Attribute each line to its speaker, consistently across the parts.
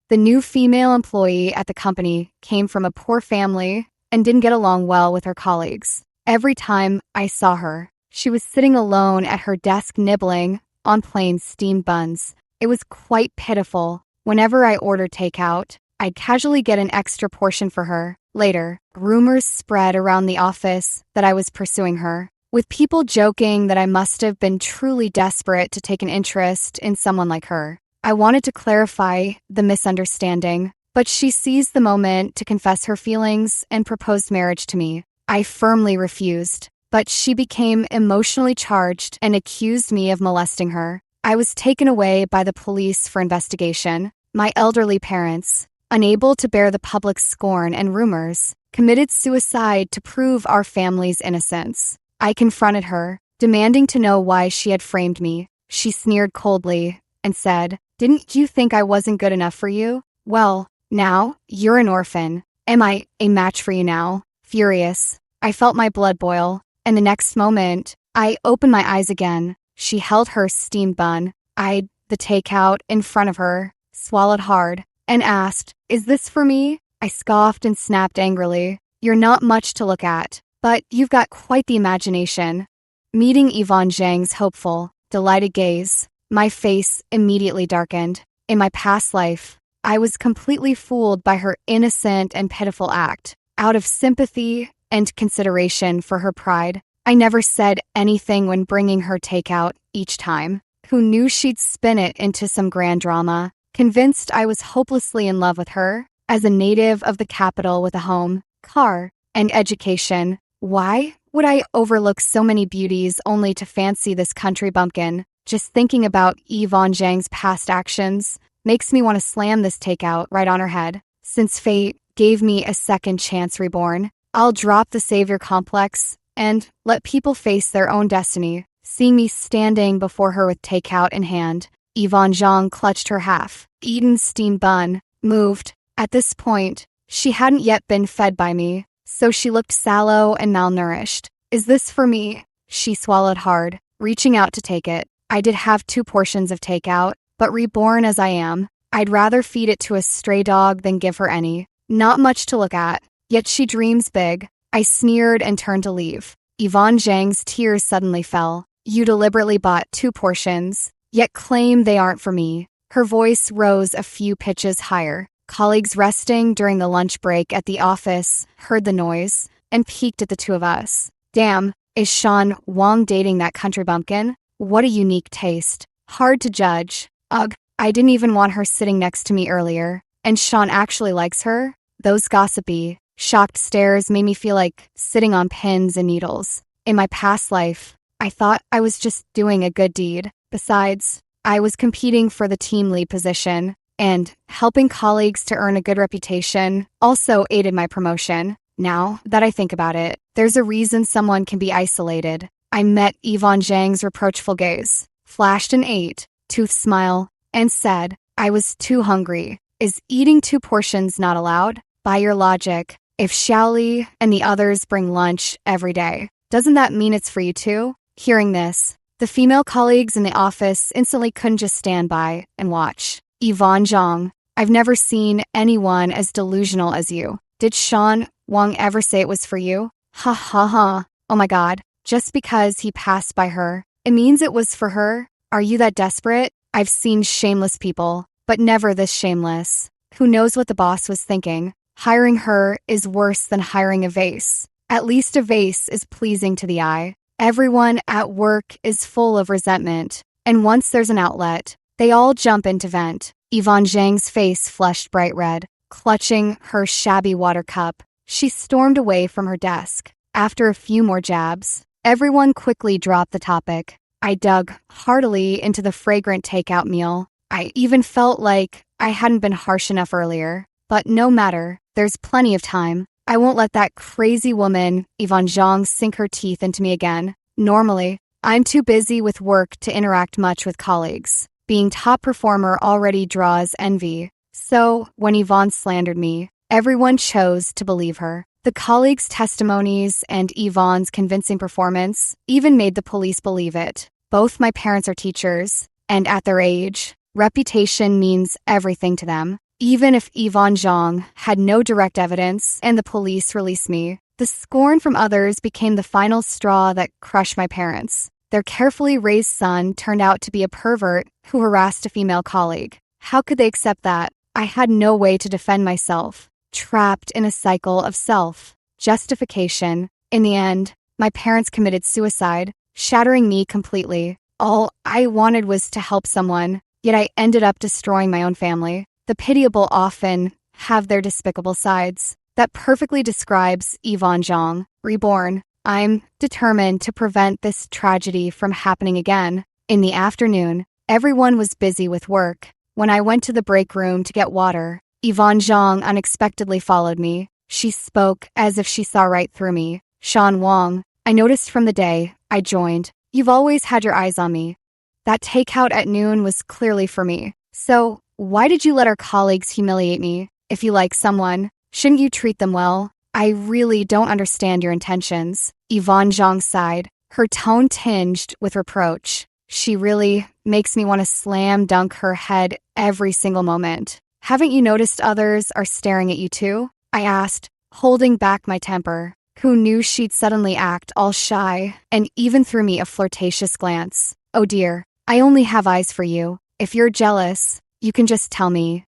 Speaker 1: The new female employee at the company came from a poor family and didn't get along well with her colleagues. Every time I saw her, she was sitting alone at her desk nibbling on plain steamed buns. It was quite pitiful. Whenever I ordered takeout, I'd casually get an extra portion for her. Later, rumors spread around the office that I was pursuing her, with people joking that I must have been truly desperate to take an interest in someone like her. I wanted to clarify the misunderstanding, but she seized the moment to confess her feelings and proposed marriage to me. I firmly refused, but she became emotionally charged and accused me of molesting her. I was taken away by the police for investigation. My elderly parents, unable to bear the public scorn and rumors, committed suicide to prove our family's innocence. I confronted her, demanding to know why she had framed me. She sneered coldly and said, "Didn't you think I wasn't good enough for you? Well, now you're an orphan. Am I a match for you now?" Furious, I felt my blood boil, and the next moment, I opened my eyes again. She held her steamed bun, eyed the takeout in front of her, swallowed hard, and asked, "Is this for me?" I scoffed and snapped angrily. "You're not much to look at, but you've got quite the imagination." Meeting Yvonne Zhang's hopeful, delighted gaze, my face immediately darkened. In my past life, I was completely fooled by her innocent and pitiful act. Out of sympathy and consideration for her pride, I never said anything when bringing her takeout each time. Who knew she'd spin it into some grand drama? Convinced I was hopelessly in love with her, as a native of the capital with a home, car, and education, why would I overlook so many beauties only to fancy this country bumpkin? Just thinking about Yvonne Zhang's past actions makes me want to slam this takeout right on her head. Since fate gave me a second chance reborn, I'll drop the savior complex and let people face their own destiny. Seeing me standing before her with takeout in hand, Yvonne Zhang clutched her half-eaten steamed bun, moved. At this point, she hadn't yet been fed by me, so she looked sallow and malnourished. "Is this for me?" She swallowed hard, reaching out to take it. I did have 2 portions of takeout, but reborn as I am, I'd rather feed it to a stray dog than give her any. Not much to look at, yet she dreams big. I sneered and turned to leave. Yvonne Zhang's tears suddenly fell. "You deliberately bought 2 portions, yet claim they aren't for me." Her voice rose a few pitches higher. Colleagues resting during the lunch break at the office heard the noise and peeked at the 2 of us. "Damn, is Sean Wang dating that country bumpkin? What a unique taste. Hard to judge. Ugh, I didn't even want her sitting next to me earlier. And Sean actually likes her?" Those gossipy, shocked stares made me feel like sitting on pins and needles. In my past life, I thought I was just doing a good deed. Besides, I was competing for the team lead position, and helping colleagues to earn a good reputation also aided my promotion. Now that I think about it, there's a reason someone can be isolated. I met Yvonne Zhang's reproachful gaze, flashed an 8-tooth smile, and said, "I was too hungry. Is eating 2 portions not allowed? By your logic, if Xiaoli and the others bring lunch every day, doesn't that mean it's for you too?" Hearing this, the female colleagues in the office instantly couldn't just stand by and watch. "Yvonne Zhang, I've never seen anyone as delusional as you. Did Sean Wang ever say it was for you? Ha ha ha. Oh my god. Just because he passed by her, it means it was for her? Are you that desperate? I've seen shameless people, but never this shameless. Who knows what the boss was thinking? Hiring her is worse than hiring a vase. At least a vase is pleasing to the eye. Everyone at work is full of resentment, and once there's an outlet, they all jump into vent." Yvonne Zhang's face flushed bright red. Clutching her shabby water cup, she stormed away from her desk. After a few more jabs, everyone quickly dropped the topic. I dug heartily into the fragrant takeout meal. I even felt like I hadn't been harsh enough earlier. But no matter, there's plenty of time. I won't let that crazy woman, Yvonne Zhang, sink her teeth into me again. Normally, I'm too busy with work to interact much with colleagues. Being top performer already draws envy. So, when Yvonne slandered me, everyone chose to believe her. The colleagues' testimonies and Yvonne's convincing performance even made the police believe it. Both my parents are teachers, and at their age, reputation means everything to them. Even if Yvonne Zhang had no direct evidence and the police released me, the scorn from others became the final straw that crushed my parents. Their carefully raised son turned out to be a pervert who harassed a female colleague. How could they accept that? I had no way to defend myself, trapped in a cycle of self-justification. In the end, my parents committed suicide, shattering me completely. All I wanted was to help someone, yet I ended up destroying my own family. The pitiable often have their despicable sides. That perfectly describes Yvonne Zhang, reborn. I'm determined to prevent this tragedy from happening again. In the afternoon, everyone was busy with work. When I went to the break room to get water, Yvonne Zhang unexpectedly followed me. She spoke as if she saw right through me. Sean Wang, I noticed from the day I joined, you've always had your eyes on me. That takeout at noon was clearly for me. So, why did you let our colleagues humiliate me? If you like someone, shouldn't you treat them well? I really don't understand your intentions. Yvonne Zhang sighed, her tone tinged with reproach. She really makes me want to slam dunk her head every single moment. Haven't you noticed others are staring at you too? I asked, holding back my temper. Who knew she'd suddenly act all shy and even threw me a flirtatious glance? Oh dear, I only have eyes for you. If you're jealous, you can just tell me.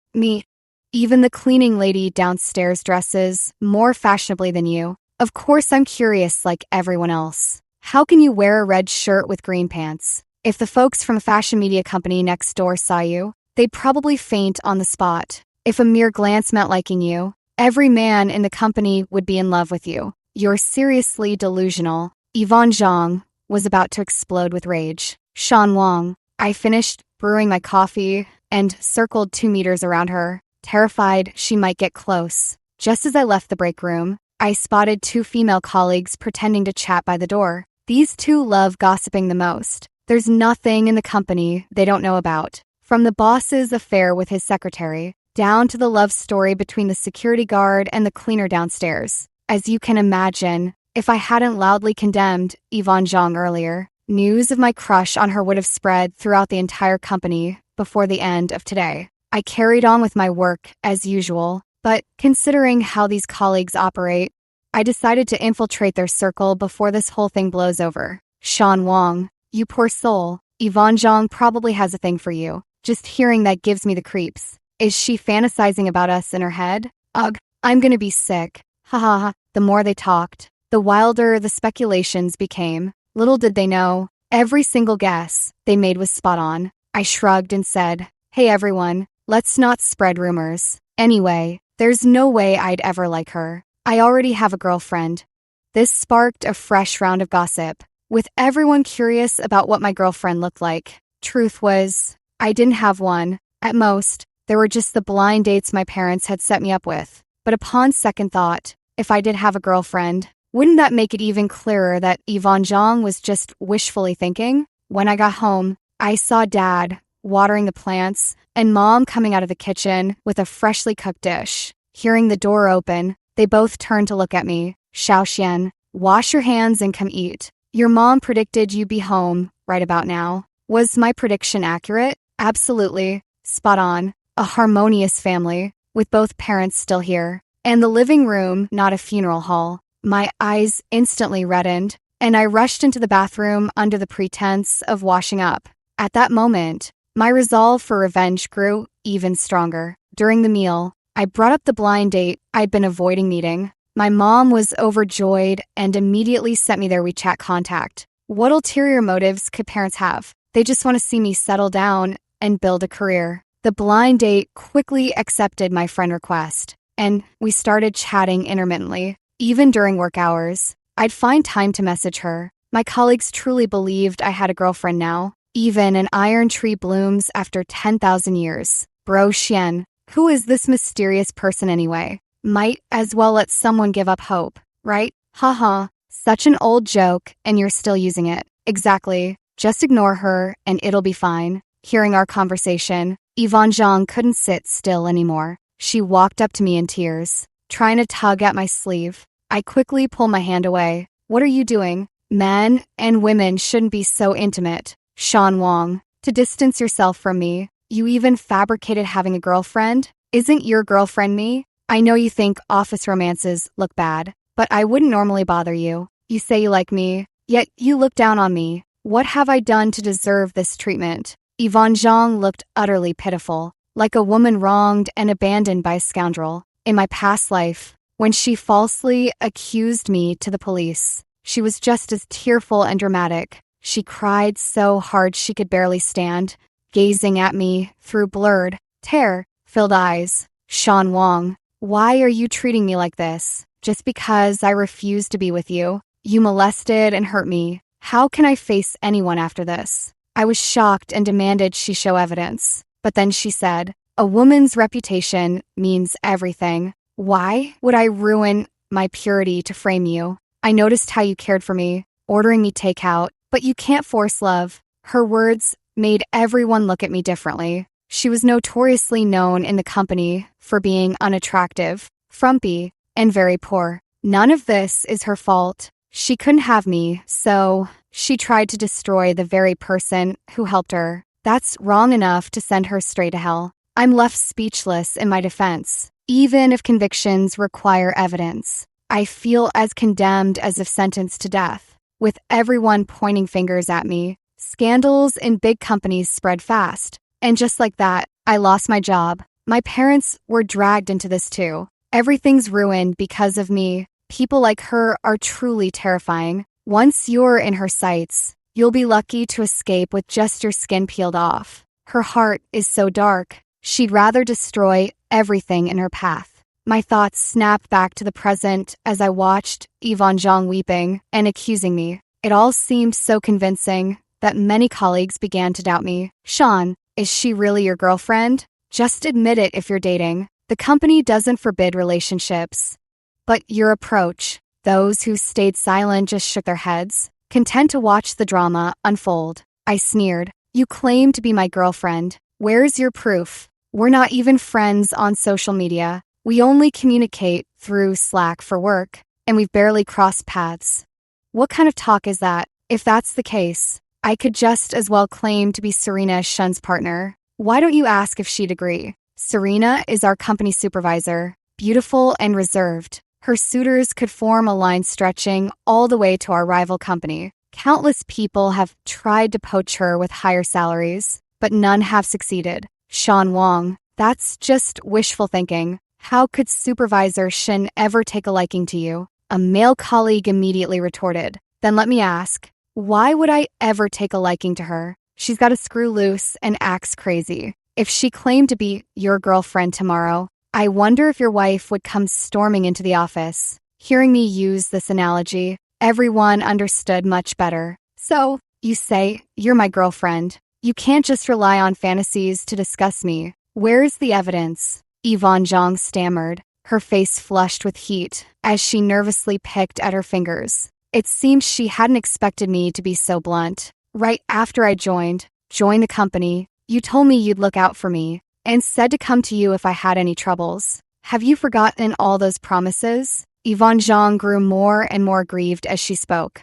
Speaker 1: Even the cleaning lady downstairs dresses more fashionably than you. Of course I'm curious like everyone else. How can you wear a red shirt with green pants? If the folks from a fashion media company next door saw you, they'd probably faint on the spot. If a mere glance meant liking you, every man in the company would be in love with you. You're seriously delusional. Yvonne Zhang was about to explode with rage. Sean Wang, I finished brewing my coffee and circled 2 meters around her, terrified she might get close. Just as I left the break room, I spotted 2 female colleagues pretending to chat by the door. These 2 love gossiping the most. There's nothing in the company they don't know about. From the boss's affair with his secretary, down to the love story between the security guard and the cleaner downstairs. As you can imagine, if I hadn't loudly condemned Yvonne Zhang earlier, news of my crush on her would have spread throughout the entire company before the end of today. I carried on with my work as usual, but considering how these colleagues operate, I decided to infiltrate their circle before this whole thing blows over. Sean Wang, you poor soul. Yvonne Zhang probably has a thing for you. Just hearing that gives me the creeps. Is she fantasizing about us in her head? Ugh, I'm gonna be sick. Ha ha ha. The more they talked, the wilder the speculations became. Little did they know, every single guess they made was spot on. I shrugged and said, hey everyone, let's not spread rumors. Anyway, there's no way I'd ever like her. I already have a girlfriend. This sparked a fresh round of gossip, with everyone curious about what my girlfriend looked like. Truth was, I didn't have one. At most, there were just the blind dates my parents had set me up with. But upon second thought, if I did have a girlfriend, wouldn't that make it even clearer that Yvonne Zhang was just wishfully thinking? When I got home, I saw Dad watering the plants and Mom coming out of the kitchen with a freshly cooked dish. Hearing the door open, they both turned to look at me. Xiaoxian, wash your hands and come eat. Your mom predicted you'd be home right about now. Was my prediction accurate? Absolutely. Spot on. A harmonious family, with both parents still here. And the living room, not a funeral hall. My eyes instantly reddened, and I rushed into the bathroom under the pretense of washing up. At that moment, my resolve for revenge grew even stronger. During the meal, I brought up the blind date I'd been avoiding meeting. My mom was overjoyed and immediately sent me their WeChat contact. What ulterior motives could parents have? They just want to see me settle down and build a career. The blind date quickly accepted my friend request, and we started chatting intermittently. Even during work hours, I'd find time to message her. My colleagues truly believed I had a girlfriend now. Even an iron tree blooms after 10,000 years. Bro Xian, who is this mysterious person anyway? Might as well let someone give up hope, right? Haha, such an old joke, and you're still using it. Exactly. Just ignore her, and it'll be fine. Hearing our conversation, Yvonne Zhang couldn't sit still anymore. She walked up to me in tears, trying to tug at my sleeve. I quickly pulled my hand away. What are you doing? Men and women shouldn't be so intimate. Sean Wang, to distance yourself from me. You even fabricated having a girlfriend? Isn't your girlfriend me? I know you think office romances look bad, but I wouldn't normally bother you. You say you like me, yet you look down on me. What have I done to deserve this treatment? Yvonne Zhang looked utterly pitiful, like a woman wronged and abandoned by a scoundrel. In my past life, when she falsely accused me to the police, she was just as tearful and dramatic. She cried so hard she could barely stand, gazing at me through blurred, tear-filled eyes. Sean Wong, why are you treating me like this? Just because I refuse to be with you? You molested and hurt me. How can I face anyone after this? I was shocked and demanded she show evidence. But then she said, a woman's reputation means everything. Why would I ruin my purity to frame you? I noticed how you cared for me, ordering me takeout, but you can't force love. Her words made everyone look at me differently. She was notoriously known in the company for being unattractive, frumpy, and very poor. None of this is her fault. She couldn't have me, so she tried to destroy the very person who helped her. That's wrong enough to send her straight to hell. I'm left speechless in my defense. Even if convictions require evidence, I feel as condemned as if sentenced to death. With everyone pointing fingers at me, scandals in big companies spread fast. And just like that, I lost my job. My parents were dragged into this too. Everything's ruined because of me. People like her are truly terrifying. Once you're in her sights, you'll be lucky to escape with just your skin peeled off. Her heart is so dark. She'd rather destroy everything in her path. My thoughts snapped back to the present as I watched Yvonne Zhang weeping and accusing me. It all seemed so convincing that many colleagues began to doubt me. Sean, is she really your girlfriend? Just admit it if you're dating. The company doesn't forbid relationships. But your approach, those who stayed silent just shook their heads, content to watch the drama unfold. I sneered. You claim to be my girlfriend. Where's your proof? We're not even friends on social media. We only communicate through Slack for work, and we've barely crossed paths. What kind of talk is that? If that's the case, I could just as well claim to be Serena Shun's partner. Why don't you ask if she'd agree? Serena is our company supervisor, beautiful and reserved. Her suitors could form a line stretching all the way to our rival company. Countless people have tried to poach her with higher salaries, but none have succeeded. Sean Wong, that's just wishful thinking. How could Supervisor Shin ever take a liking to you? A male colleague immediately retorted. Then let me ask, why would I ever take a liking to her? She's got a screw loose and acts crazy. If she claimed to be your girlfriend tomorrow, I wonder if your wife would come storming into the office. Hearing me use this analogy, everyone understood much better. So, you say, you're my girlfriend. You can't just rely on fantasies to discuss me. Where's the evidence? Yvonne Zhang stammered, her face flushed with heat as she nervously picked at her fingers. It seemed she hadn't expected me to be so blunt. Right after I joined the company, you told me you'd look out for me and said to come to you if I had any troubles. Have you forgotten all those promises? Yvonne Zhang grew more and more grieved as she spoke.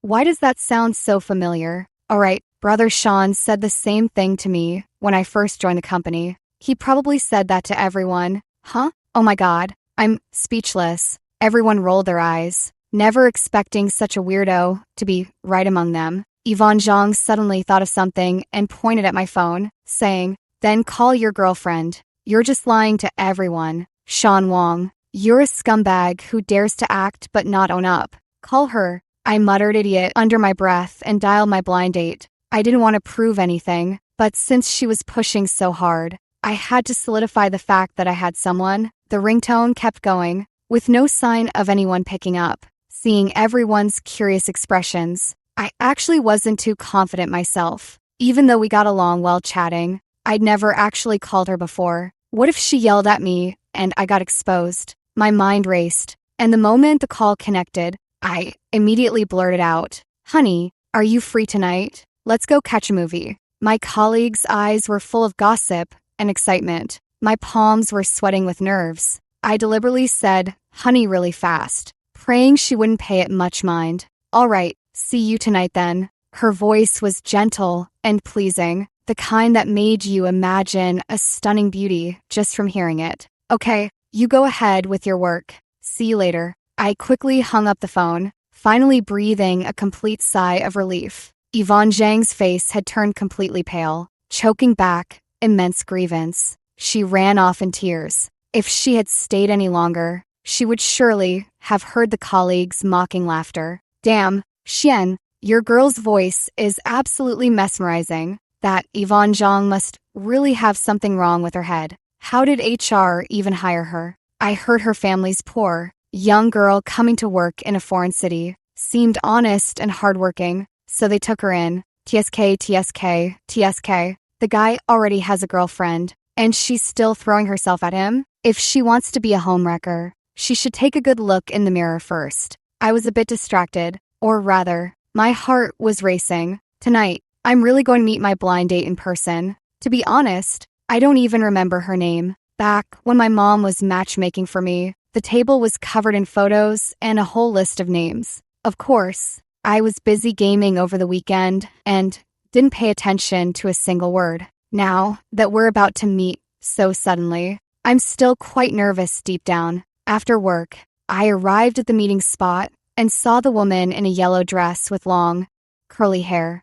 Speaker 1: Why does that sound so familiar? All right, Brother Sean said the same thing to me when I first joined the company. He probably said that to everyone. Huh? Oh my God. I'm speechless. Everyone rolled their eyes, never expecting such a weirdo to be right among them. Yvonne Zhang suddenly thought of something and pointed at my phone, saying, then call your girlfriend. You're just lying to everyone. Sean Wong, you're a scumbag who dares to act but not own up. Call her. I muttered idiot under my breath and dialed my blind date. I didn't want to prove anything, but since she was pushing so hard, I had to solidify the fact that I had someone. The ringtone kept going, with no sign of anyone picking up. Seeing everyone's curious expressions, I actually wasn't too confident myself. Even though we got along while chatting, I'd never actually called her before. What if she yelled at me and I got exposed? My mind raced, and the moment the call connected, I immediately blurted out, honey, are you free tonight? Let's go catch a movie. My colleagues' eyes were full of gossip and excitement. My palms were sweating with nerves. I deliberately said, honey, really fast, praying she wouldn't pay it much mind. All right, see you tonight then. Her voice was gentle and pleasing. The the kind that made you imagine a stunning beauty just from hearing it. Okay, you go ahead with your work. See you later. I quickly hung up the phone, finally breathing a complete sigh of relief. Yvonne Zhang's face had turned completely pale, choking back immense grievance. She ran off in tears. If she had stayed any longer, she would surely have heard the colleagues' mocking laughter. Damn, Xian, your girl's voice is absolutely mesmerizing. That Yvonne Zhang must really have something wrong with her head. How did HR even hire her? I heard her family's poor. Young girl coming to work in a foreign city. Seemed honest and hardworking, so they took her in. TSK, TSK, TSK. The guy already has a girlfriend, and she's still throwing herself at him. If she wants to be a homewrecker, she should take a good look in the mirror first. I was a bit distracted, or rather, my heart was racing. Tonight, I'm really going to meet my blind date in person. To be honest, I don't even remember her name. Back when my mom was matchmaking for me, the table was covered in photos and a whole list of names. Of course, I was busy gaming over the weekend and didn't pay attention to a single word. Now that we're about to meet so suddenly, I'm still quite nervous deep down. After work, I arrived at the meeting spot and saw the woman in a yellow dress with long, curly hair.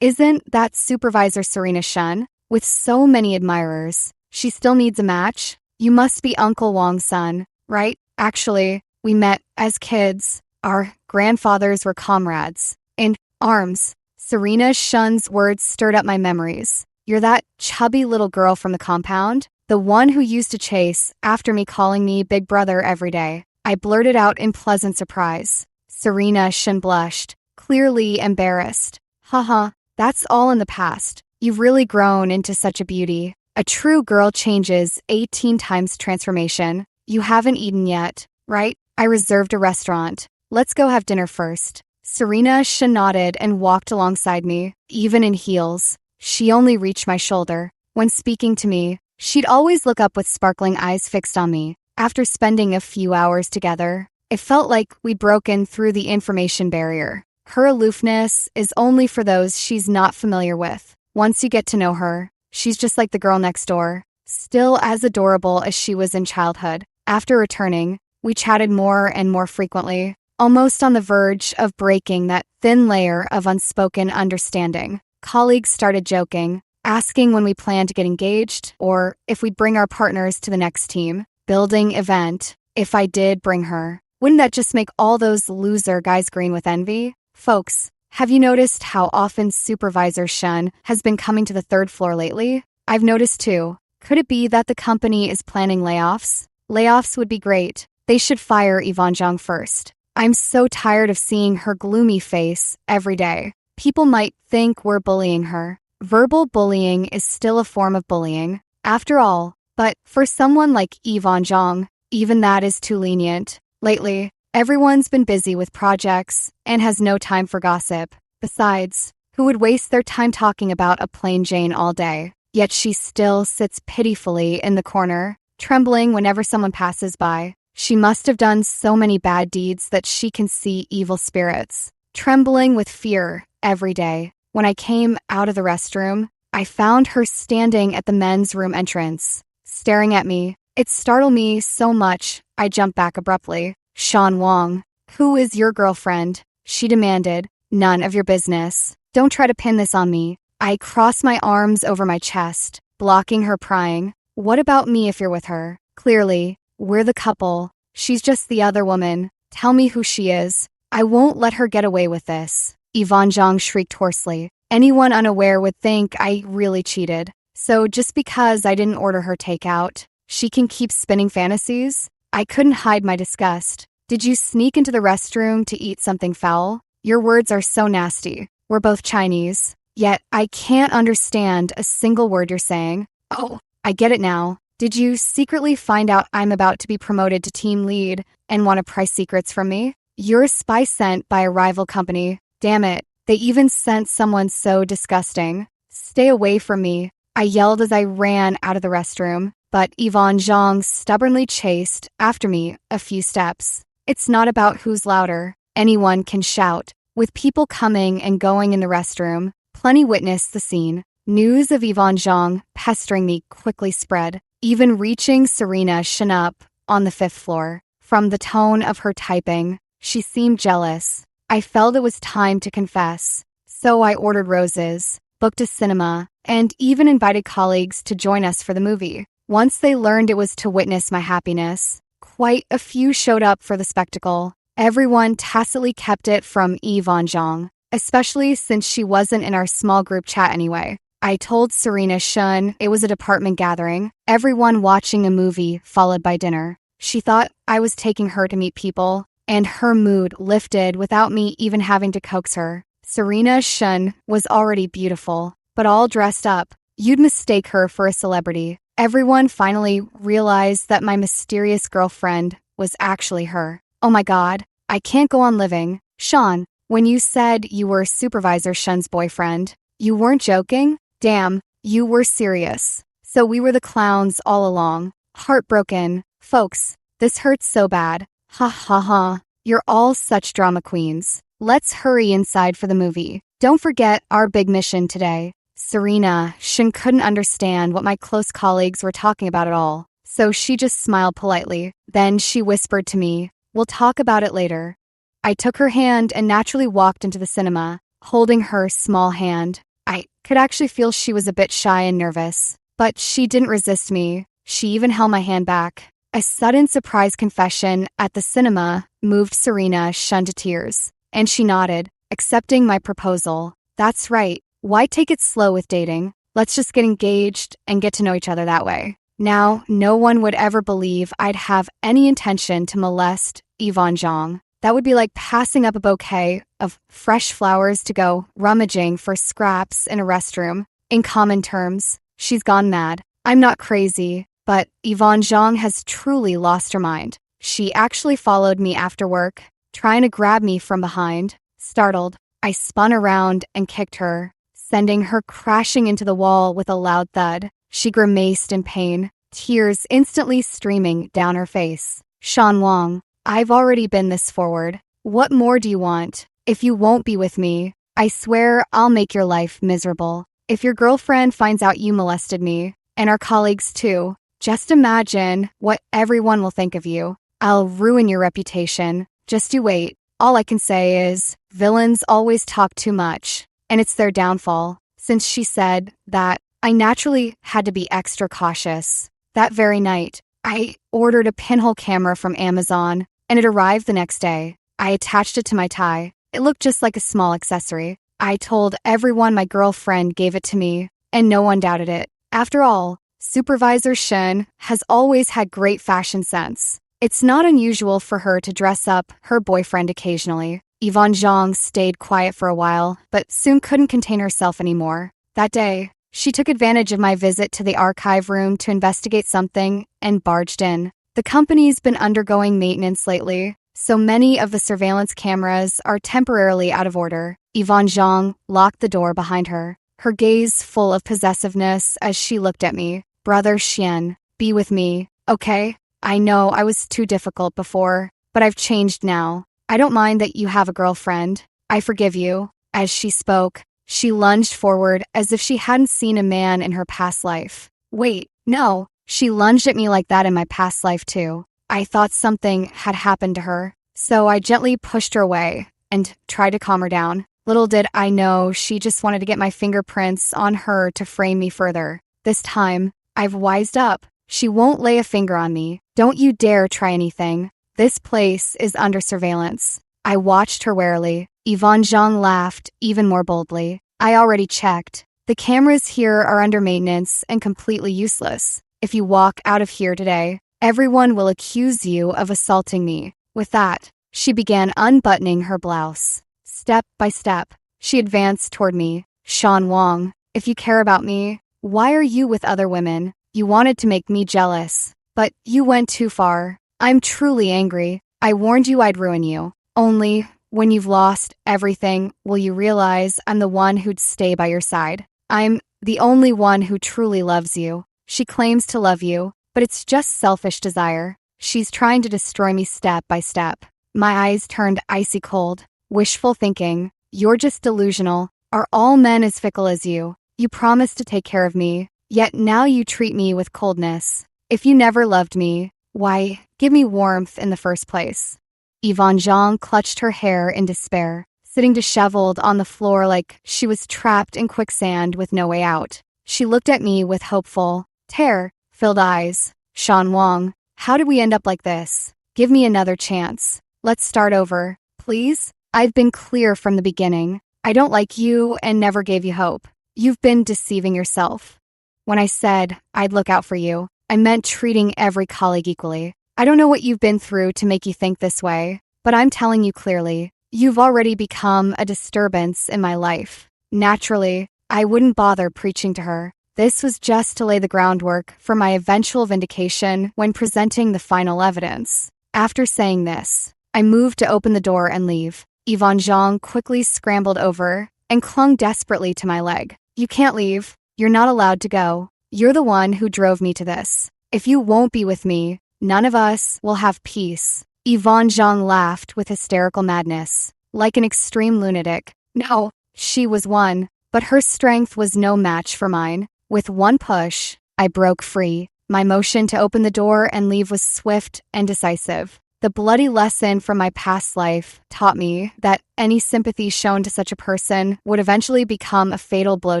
Speaker 1: Isn't that Supervisor Serena Shun? With so many admirers, she still needs a match? You must be Uncle Wong's son, right? Actually, we met as kids. Our grandfathers were comrades. In arms. Serena Shun's words stirred up my memories. You're that chubby little girl from the compound? The one who used to chase after me, calling me big brother every day. I blurted out in pleasant surprise. Serena Shun blushed, clearly embarrassed. Haha, that's all in the past. You've really grown into such a beauty. A true girl changes 18 times transformation. You haven't eaten yet, right? I reserved a restaurant. Let's go have dinner first. Serena Shun nodded and walked alongside me, even in heels. She only reached my shoulder. When speaking to me, she'd always look up with sparkling eyes fixed on me. After spending a few hours together, it felt like we'd broken through the information barrier. Her aloofness is only for those she's not familiar with. Once you get to know her, she's just like the girl next door, still as adorable as she was in childhood. After returning, we chatted more and more frequently, almost on the verge of breaking that thin layer of unspoken understanding. Colleagues started joking, asking when we planned to get engaged or if we'd bring our partners to the next team building event. If I did bring her, wouldn't that just make all those loser guys green with envy? Folks, have you noticed how often Supervisor Shun has been coming to the third floor lately? I've noticed too. Could it be that the company is planning layoffs? Layoffs would be great. They should fire Yvonne Zhang first. I'm so tired of seeing her gloomy face every day. People might think we're bullying her. Verbal bullying is still a form of bullying, after all, but for someone like Yvonne Zhang, even that is too lenient. Lately, everyone's been busy with projects and has no time for gossip. Besides, who would waste their time talking about a plain Jane all day? Yet she still sits pitifully in the corner, trembling whenever someone passes by. She must have done so many bad deeds that she can see evil spirits, trembling with fear every day. When I came out of the restroom, I found her standing at the men's room entrance, staring at me. It startled me so much, I jumped back abruptly. Sean Wong, who is your girlfriend? She demanded. None of your business. Don't try to pin this on me. I crossed my arms over my chest, blocking her prying. What about me if you're with her? Clearly, we're the couple. She's just the other woman. Tell me who she is. I won't let her get away with this. Yvonne Zhang shrieked hoarsely. Anyone unaware would think I really cheated. So just because I didn't order her takeout, she can keep spinning fantasies? I couldn't hide my disgust. Did you sneak into the restroom to eat something foul? Your words are so nasty. We're both Chinese. Yet I can't understand a single word you're saying. Oh, I get it now. Did you secretly find out I'm about to be promoted to team lead and want to pry secrets from me? You're a spy sent by a rival company. Damn it, they even sent someone so disgusting. Stay away from me, I yelled as I ran out of the restroom, but Yvonne Zhang stubbornly chased after me a few steps. It's not about who's louder. Anyone can shout. With people coming and going in the restroom, plenty witnessed the scene. News of Yvonne Zhang pestering me quickly spread, even reaching Serena Shin up on the 5th floor. From the tone of her typing, she seemed jealous. I felt it was time to confess. So I ordered roses, booked a cinema, and even invited colleagues to join us for the movie. Once they learned it was to witness my happiness, quite a few showed up for the spectacle. Everyone tacitly kept it from Yvonne Zhang, especially since she wasn't in our small group chat anyway. I told Serena Shun it was a department gathering, everyone watching a movie followed by dinner. She thought I was taking her to meet people, and her mood lifted without me even having to coax her. Serena Shun was already beautiful, but all dressed up. You'd mistake her for a celebrity. Everyone finally realized that my mysterious girlfriend was actually her. Oh my god, I can't go on living. Sean, when you said you were Supervisor Shun's boyfriend, you weren't joking? Damn, you were serious. So we were the clowns all along. Heartbroken. Folks, this hurts so bad. Ha ha ha. You're all such drama queens. Let's hurry inside for the movie. Don't forget our big mission today. Serena Shin couldn't understand what my close colleagues were talking about at all, so she just smiled politely. Then she whispered to me, "We'll talk about it later." I took her hand and naturally walked into the cinema, holding her small hand. I could actually feel she was a bit shy and nervous, but she didn't resist me. She even held my hand back. A sudden surprise confession at the cinema moved Serena Shun to tears, and she nodded, accepting my proposal. That's right. Why take it slow with dating? Let's just get engaged and get to know each other that way. Now, no one would ever believe I'd have any intention to molest Yvonne Zhang. That would be like passing up a bouquet of fresh flowers to go rummaging for scraps in a restroom. In common terms, she's gone mad. I'm not crazy, but Yvonne Zhang has truly lost her mind. She actually followed me after work, trying to grab me from behind. Startled, I spun around and kicked her, sending her crashing into the wall with a loud thud. She grimaced in pain, tears instantly streaming down her face. Sean Wong, I've already been this forward. What more do you want? If you won't be with me, I swear I'll make your life miserable. If your girlfriend finds out you molested me, and our colleagues too, just imagine what everyone will think of you. I'll ruin your reputation. Just you wait. All I can say is, villains always talk too much, and it's their downfall. Since she said that, I naturally had to be extra cautious. That very night, I ordered a pinhole camera from Amazon, and it arrived the next day. I attached it to my tie. It looked just like a small accessory. I told everyone my girlfriend gave it to me, and no one doubted it. After all, Supervisor Shin has always had great fashion sense. It's not unusual for her to dress up her boyfriend occasionally. Yvonne Zhang stayed quiet for a while, but soon couldn't contain herself anymore. That day, she took advantage of my visit to the archive room to investigate something and barged in. The company's been undergoing maintenance lately, so many of the surveillance cameras are temporarily out of order. Yvonne Zhang locked the door behind her, her gaze full of possessiveness as she looked at me. Brother Xian, be with me, okay? I know I was too difficult before, but I've changed now. I don't mind that you have a girlfriend. I forgive you. As she spoke, she lunged forward as if she hadn't seen a man in her past life. Wait, no. She lunged at me like that in my past life too. I thought something had happened to her, so I gently pushed her away and tried to calm her down. Little did I know she just wanted to get my fingerprints on her to frame me further. This time, I've wised up. She won't lay a finger on me. Don't you dare try anything. This place is under surveillance. I watched her warily. Yvonne Zhang laughed even more boldly. I already checked. The cameras here are under maintenance and completely useless. If you walk out of here today, everyone will accuse you of assaulting me. With that, she began unbuttoning her blouse. Step by step, she advanced toward me. Sean Wong, if you care about me, why are you with other women? You wanted to make me jealous, but you went too far. I'm truly angry. I warned you I'd ruin you. Only, when you've lost everything, will you realize I'm the one who'd stay by your side. I'm the only one who truly loves you. She claims to love you, but it's just selfish desire. She's trying to destroy me step by step. My eyes turned icy cold. Wishful thinking. You're just delusional. Are all men as fickle as you? You promised to take care of me, yet now you treat me with coldness. If you never loved me, why, give me warmth in the first place." Yvonne Zhang clutched her hair in despair, sitting disheveled on the floor like she was trapped in quicksand with no way out. She looked at me with hopeful, tear-filled eyes. "Sean Wong, how did we end up like this? Give me another chance. Let's start over, please. I've been clear from the beginning. I don't like you and never gave you hope. You've been deceiving yourself. When I said I'd look out for you, I meant treating every colleague equally. I don't know what you've been through to make you think this way, but I'm telling you clearly, you've already become a disturbance in my life. Naturally, I wouldn't bother preaching to her. This was just to lay the groundwork for my eventual vindication when presenting the final evidence." After saying this, I moved to open the door and leave. Yvonne Zhang quickly scrambled over and clung desperately to my leg. "You can't leave. You're not allowed to go. You're the one who drove me to this. If you won't be with me, none of us will have peace." Yvonne Zhang laughed with hysterical madness, like an extreme lunatic. No, she was one, but her strength was no match for mine. With one push, I broke free. My motion to open the door and leave was swift and decisive. The bloody lesson from my past life taught me that any sympathy shown to such a person would eventually become a fatal blow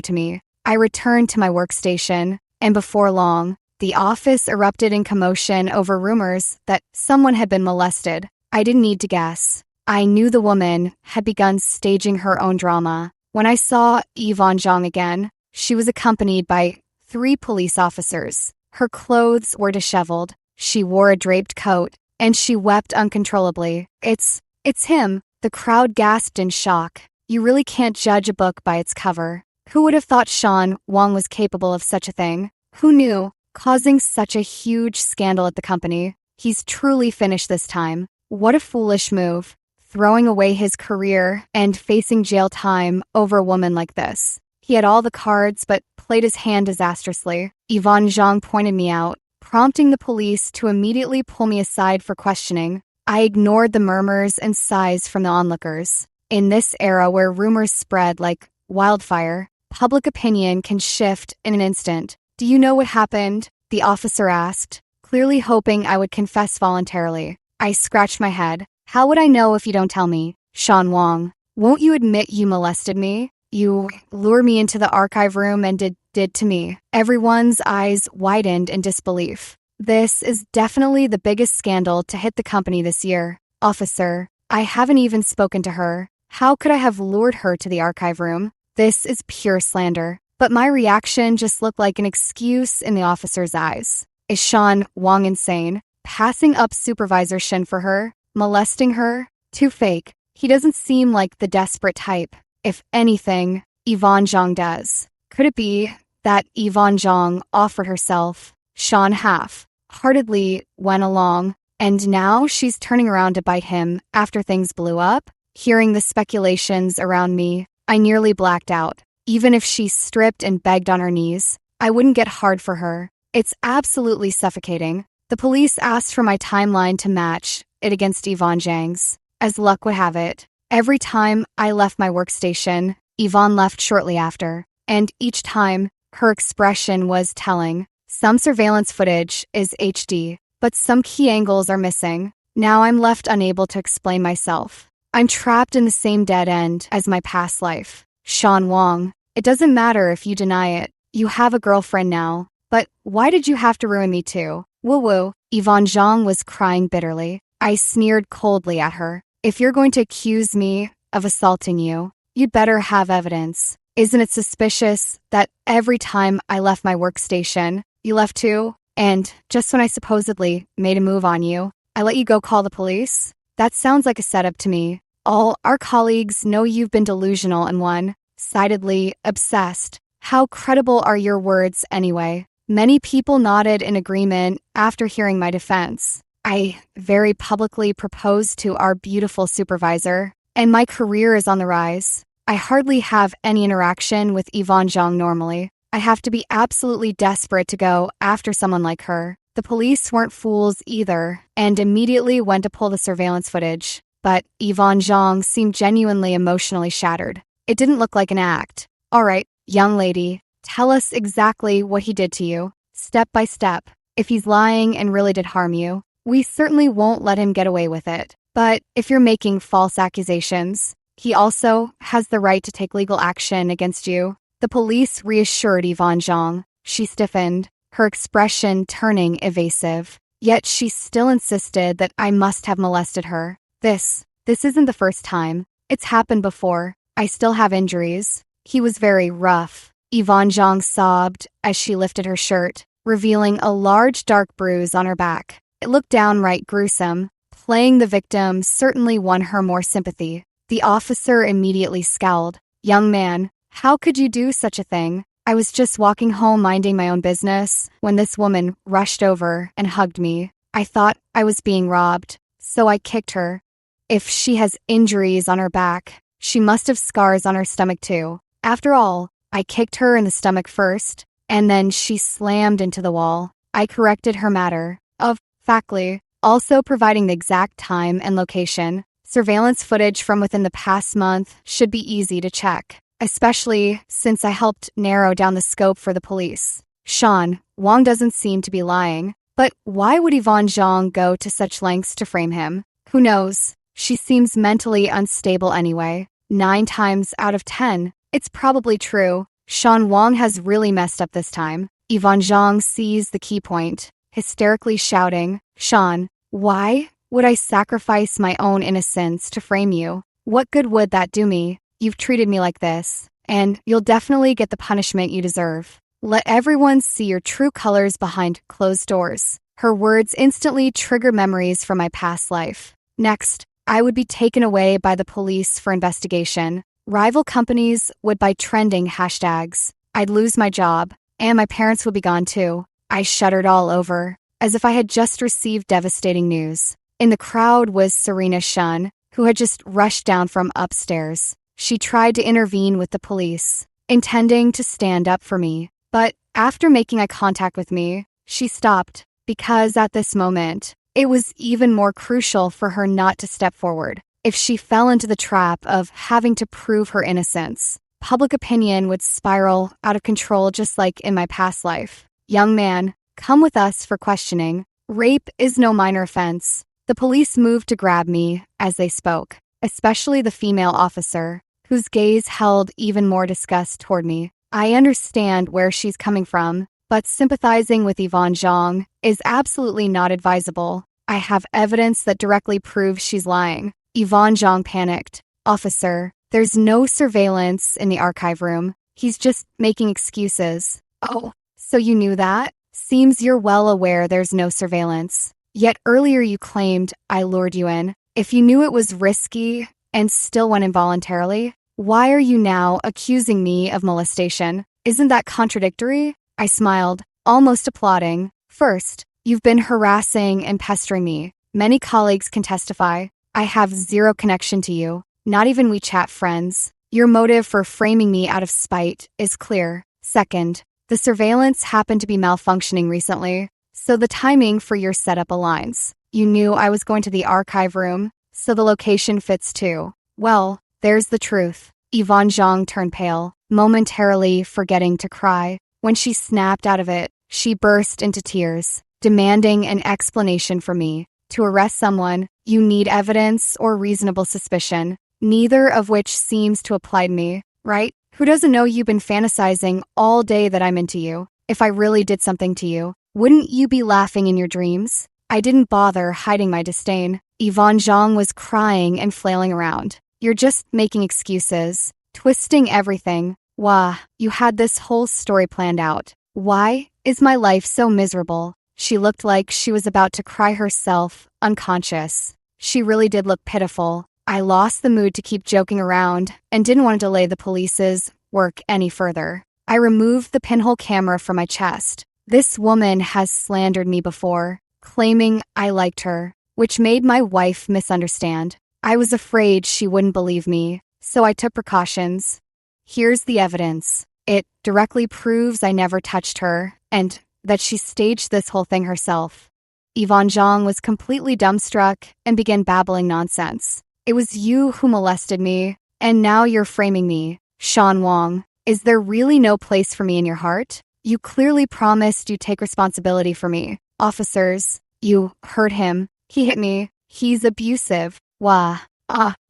Speaker 1: to me. I returned to my workstation, and before long, the office erupted in commotion over rumors that someone had been molested. I didn't need to guess. I knew the woman had begun staging her own drama. When I saw Yvonne Zhang again, she was accompanied by 3 police officers. Her clothes were disheveled. She wore a draped coat, and she wept uncontrollably. It's him." The crowd gasped in shock. You really can't judge a book by its cover. Who would have thought Sean Wong was capable of such a thing? Who knew? Causing such a huge scandal at the company. He's truly finished this time. What a foolish move. Throwing away his career and facing jail time over a woman like this. He had all the cards, but played his hand disastrously. Yvonne Zhang pointed me out, prompting the police to immediately pull me aside for questioning. I ignored the murmurs and sighs from the onlookers. In this era where rumors spread like wildfire, public opinion can shift in an instant. "Do you know what happened?" the officer asked, clearly hoping I would confess voluntarily. I scratched my head. "How would I know if you don't tell me? Sean Wong, won't you admit you molested me? You lured me into the archive room and did to me." Everyone's eyes widened in disbelief. "This is definitely the biggest scandal to hit the company this year. Officer, I haven't even spoken to her. How could I have lured her to the archive room? This is pure slander." But my reaction just looked like an excuse in the officer's eyes. Is Sean Wong insane? Passing up Supervisor Shin for her? Molesting her? Too fake. He doesn't seem like the desperate type. If anything, Yvonne Zhang does. Could it be that Yvonne Zhang offered herself? Sean half-heartedly went along, and now she's turning around to bite him after things blew up? Hearing the speculations around me, I nearly blacked out. Even if she stripped and begged on her knees, I wouldn't get hard for her. It's absolutely suffocating. The police asked for my timeline to match it against Yvonne Zhang's. As luck would have it, every time I left my workstation, Yvonne left shortly after, and each time, her expression was telling. Some surveillance footage is HD, but some key angles are missing. Now I'm left unable to explain myself. I'm trapped in the same dead end as my past life. Sean Wong, it doesn't matter if you deny it. You have a girlfriend now. But why did you have to ruin me too? Woo-woo. Yvonne Zhang was crying bitterly. I sneered coldly at her. If you're going to accuse me of assaulting you, you'd better have evidence. Isn't it suspicious that every time I left my workstation, you left too? And just when I supposedly made a move on you, I let you go call the police? That sounds like a setup to me. All our colleagues know you've been delusional and one-sidedly obsessed. How credible are your words anyway? Many people nodded in agreement after hearing my defense. I very publicly proposed to our beautiful supervisor, and my career is on the rise. I hardly have any interaction with Yvonne Zhang normally. I have to be absolutely desperate to go after someone like her. The police weren't fools either, and immediately went to pull the surveillance footage. But Yvonne Zhang seemed genuinely emotionally shattered. It didn't look like an act. All right, young lady, Tell us exactly what he did to you, step by step. If he's lying and really did harm you, we certainly won't let him get away with it. But if you're making false accusations, he also has the right to take legal action against you." The police reassured Yvonne Zhang. She stiffened, her expression turning evasive. Yet she still insisted that I must have molested her. This isn't the first time. It's happened before. I still have injuries." He was very rough. Yvonne Zhang sobbed as she lifted her shirt, revealing a large dark bruise on her back. It looked downright gruesome. Playing the victim certainly won her more sympathy. The officer immediately scowled. "Young man, how could you do such a thing? I was just walking home minding my own business when this woman rushed over and hugged me. I thought I was being robbed, so I kicked her. If she has injuries on her back, she must have scars on her stomach too. After all, I kicked her in the stomach first, and then she slammed into the wall." I corrected her matter of factly, also providing the exact time and location. Surveillance footage from within the past month should be easy to check, especially since I helped narrow down the scope for the police. Sean, Wang doesn't seem to be lying, but why would Yvonne Zhang go to such lengths to frame him? Who knows? She seems mentally unstable anyway. 9 times out of 10, it's probably true. Sean Wang has really messed up this time. Yvonne Zhang seized the key point, hysterically shouting, "Sean, why would I sacrifice my own innocence to frame you? What good would that do me? You've treated me like this, and you'll definitely get the punishment you deserve. Let everyone see your true colors behind closed doors." Her words instantly trigger memories from my past life. Next, I would be taken away by the police for investigation. Rival companies would buy trending hashtags. I'd lose my job, and my parents would be gone too. I shuddered all over, as if I had just received devastating news. In the crowd was Serena Shun, who had just rushed down from upstairs. She tried to intervene with the police, intending to stand up for me. But after making eye contact with me, she stopped, because at this moment, it was even more crucial for her not to step forward. If she fell into the trap of having to prove her innocence, public opinion would spiral out of control just like in my past life. "Young man, come with us for questioning. Rape is no minor offense." The police moved to grab me as they spoke, especially the female officer, whose gaze held even more disgust toward me. I understand where she's coming from, but sympathizing with Yvonne Zhang is absolutely not advisable. I have evidence that directly proves she's lying. Yvonne Zhang panicked. "Officer, there's no surveillance in the archive room. He's just making excuses." "Oh, so you knew that? Seems you're well aware there's no surveillance. Yet earlier you claimed I lured you in. If you knew it was risky and still went involuntarily, why are you now accusing me of molestation? Isn't that contradictory?" I smiled, almost applauding. "First, you've been harassing and pestering me. Many colleagues can testify. I have zero connection to you, not even WeChat friends. Your motive for framing me out of spite is clear. Second, the surveillance happened to be malfunctioning recently, so the timing for your setup aligns. You knew I was going to the archive room, so the location fits too. Well, there's the truth." Yvonne Zhang turned pale, momentarily forgetting to cry. When she snapped out of it, she burst into tears, demanding an explanation from me. To arrest someone, you need evidence or reasonable suspicion, neither of which seems to apply to me, right? Who doesn't know you've been fantasizing all day that I'm into you? If I really did something to you, wouldn't you be laughing in your dreams? I didn't bother hiding my disdain. Yvonne Zhang was crying and flailing around. "You're just making excuses, twisting everything. Wah, you had this whole story planned out. Why is my life so miserable?" She looked like she was about to cry herself unconscious. She really did look pitiful. I lost the mood to keep joking around and didn't want to delay the police's work any further. I removed the pinhole camera from my chest. This woman has slandered me before, claiming I liked her, which made my wife misunderstand. I was afraid she wouldn't believe me, so I took precautions. Here's the evidence. It directly proves I never touched her, and that she staged this whole thing herself. Yvonne Zhang was completely dumbstruck and began babbling nonsense. "It was you who molested me, and now you're framing me. Sean Wang, Is there really no place for me in your heart? You clearly promised you'd take responsibility for me. Officers, you heard him. He hit me. He's abusive. Wah.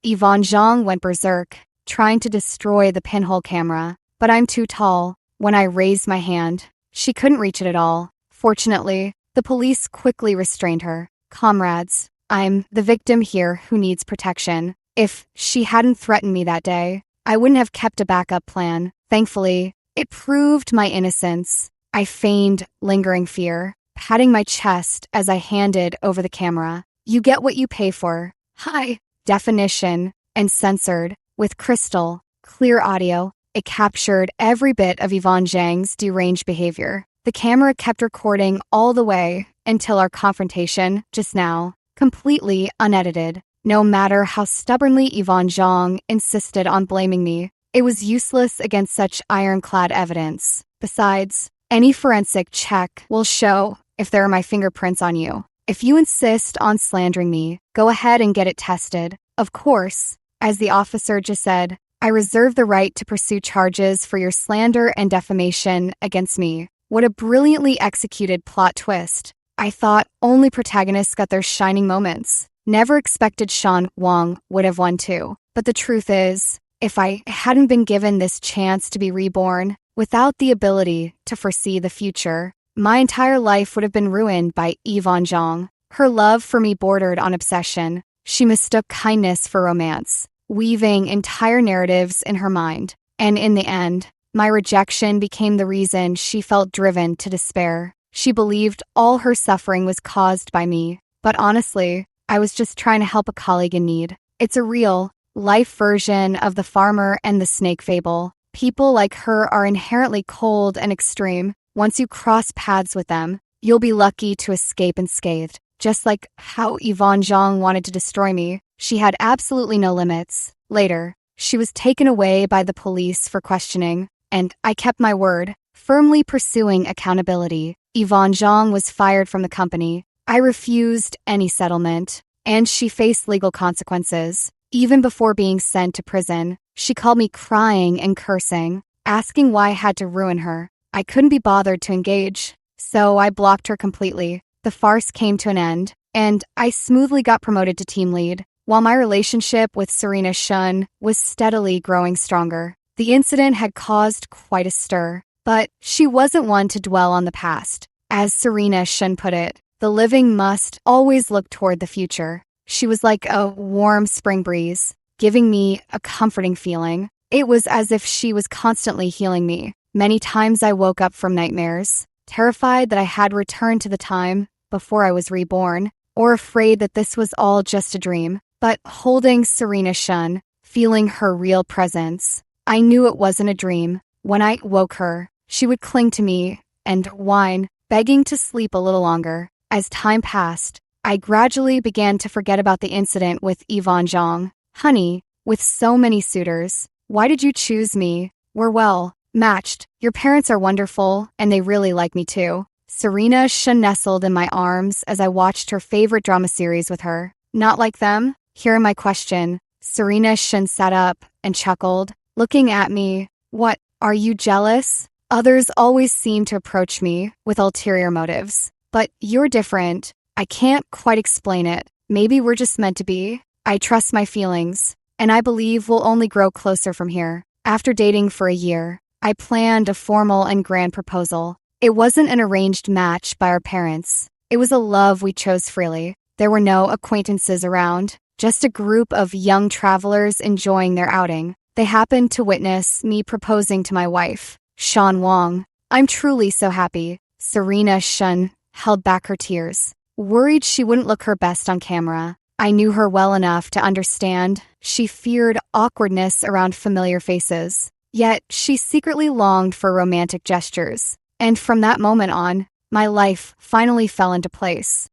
Speaker 1: Yvonne Zhang went berserk, trying to destroy the pinhole camera. But I'm too tall. When I raised my hand, she couldn't reach it at all. Fortunately, the police quickly restrained her. Comrades, I'm the victim here who needs protection. If she hadn't threatened me that day, I wouldn't have kept a backup plan. Thankfully, it proved my innocence. I feigned lingering fear, patting my chest as I handed over the camera. You get what you pay for. High definition and censored with crystal clear audio. It captured every bit of Yvonne Zhang's deranged behavior. The camera kept recording all the way until our confrontation just now, completely unedited. No matter how stubbornly Yvonne Zhang insisted on blaming me, it was useless against such ironclad evidence. Besides, any forensic check will show if there are my fingerprints on you. If you insist on slandering me, go ahead and get it tested. Of course, as the officer just said, I reserve the right to pursue charges for your slander and defamation against me. What a brilliantly executed plot twist. I thought only protagonists got their shining moments. Never expected Sean Wong would have won too. But the truth is, if I hadn't been given this chance to be reborn, without the ability to foresee the future, my entire life would have been ruined by Yvonne Zhang. Her love for me bordered on obsession. She mistook kindness for romance, weaving entire narratives in her mind. And in the end, my rejection became the reason she felt driven to despair. She believed all her suffering was caused by me. But honestly, I was just trying to help a colleague in need. It's a real, life version of the farmer and the snake fable. People like her are inherently cold and extreme. Once you cross paths with them, you'll be lucky to escape unscathed. Just like how Yvonne Zhang wanted to destroy me, she had absolutely no limits. Later, she was taken away by the police for questioning, and I kept my word, firmly pursuing accountability. Yvonne Zhang was fired from the company. I refused any settlement, and she faced legal consequences. Even before being sent to prison, she called me crying and cursing, asking why I had to ruin her. I couldn't be bothered to engage, so I blocked her completely. The farce came to an end, and I smoothly got promoted to team lead, while my relationship with Serena Shun was steadily growing stronger. The incident had caused quite a stir, but she wasn't one to dwell on the past. As Serena Shun put it, the living must always look toward the future. She was like a warm spring breeze, giving me a comforting feeling. It was as if she was constantly healing me. Many times I woke up from nightmares, terrified that I had returned to the time before I was reborn, or afraid that this was all just a dream. But holding Serena Shun, feeling her real presence, I knew it wasn't a dream. When I woke her, she would cling to me and whine, begging to sleep a little longer. As time passed, I gradually began to forget about the incident with Yvonne Zhang. Honey, with so many suitors, why did you choose me? We're well matched. Your parents are wonderful, and they really like me too. Serena Shun nestled in my arms as I watched her favorite drama series with her. Not like them? Hearing my question, Serena Shun sat up and chuckled, looking at me. What, are you jealous? Others always seem to approach me with ulterior motives. But you're different. I can't quite explain it. Maybe we're just meant to be. I trust my feelings, and I believe we'll only grow closer from here. After dating for a year, I planned a formal and grand proposal. It wasn't an arranged match by our parents. It was a love we chose freely. There were no acquaintances around, just a group of young travelers enjoying their outing. They happened to witness me proposing to my wife, Sean Wong. I'm truly so happy. Serena Shun held back her tears, worried she wouldn't look her best on camera. I knew her well enough to understand she feared awkwardness around familiar faces. Yet she secretly longed for romantic gestures. And from that moment on, my life finally fell into place.